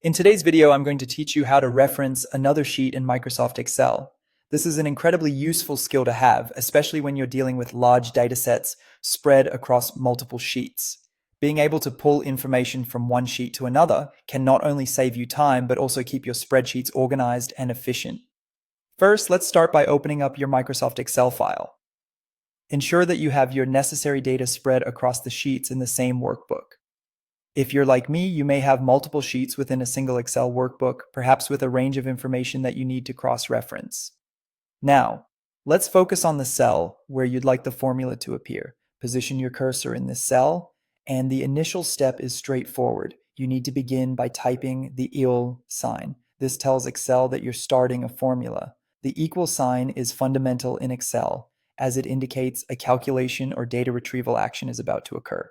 In today's video, I'm going to teach you how to reference another sheet in Microsoft Excel. This is an incredibly useful skill to have, especially when you're dealing with large datasets spread across multiple sheets. Being able to pull information from one sheet to another can not only save you time, but also keep your spreadsheets organized and efficient. First, let's start by opening up your Microsoft Excel file. Ensure that you have your necessary data spread across the sheets in the same workbook. If you're like me, you may have multiple sheets within a single Excel workbook, perhaps with a range of information that you need to cross-reference. Now, let's focus on the cell where you'd like the formula to appear. Position your cursor in this cell, and the initial step is straightforward. You need to begin by typing the equal sign. This tells Excel that you're starting a formula. The equal sign is fundamental in Excel, as it indicates a calculation or data retrieval action is about to occur.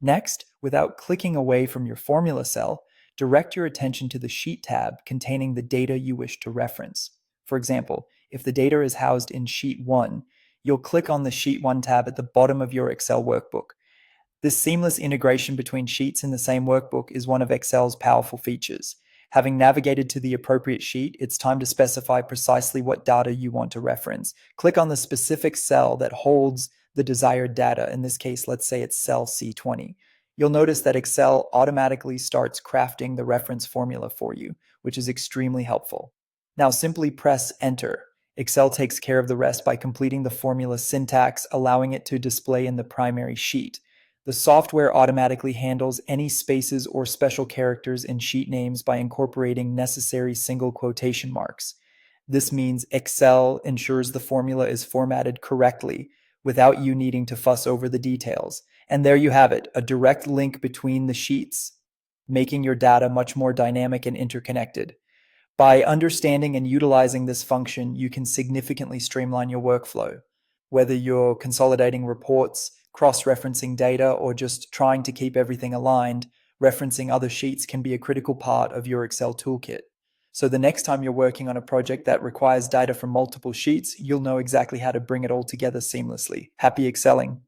Next, without clicking away from your formula cell, direct your attention to the Sheet tab containing the data you wish to reference. For example, if the data is housed in Sheet 1, you'll click on the Sheet 1 tab at the bottom of your Excel workbook. This seamless integration between sheets in the same workbook is one of Excel's powerful features. Having navigated to the appropriate sheet, it's time to specify precisely what data you want to reference. Click on the specific cell that holds the desired data. In this case, let's say it's cell C20. You'll notice that Excel automatically starts crafting the reference formula for you, which is extremely helpful. Now simply press Enter. Excel takes care of the rest by completing the formula syntax, allowing it to display in the primary sheet. The software automatically handles any spaces or special characters in sheet names by incorporating necessary single quotation marks. This means Excel ensures the formula is formatted correctly without you needing to fuss over the details. And there you have it, a direct link between the sheets, making your data much more dynamic and interconnected. By understanding and utilizing this function, you can significantly streamline your workflow. Whether you're consolidating reports, cross-referencing data, or just trying to keep everything aligned, referencing other sheets can be a critical part of your Excel toolkit. So the next time you're working on a project that requires data from multiple sheets, you'll know exactly how to bring it all together seamlessly. Happy Excelling!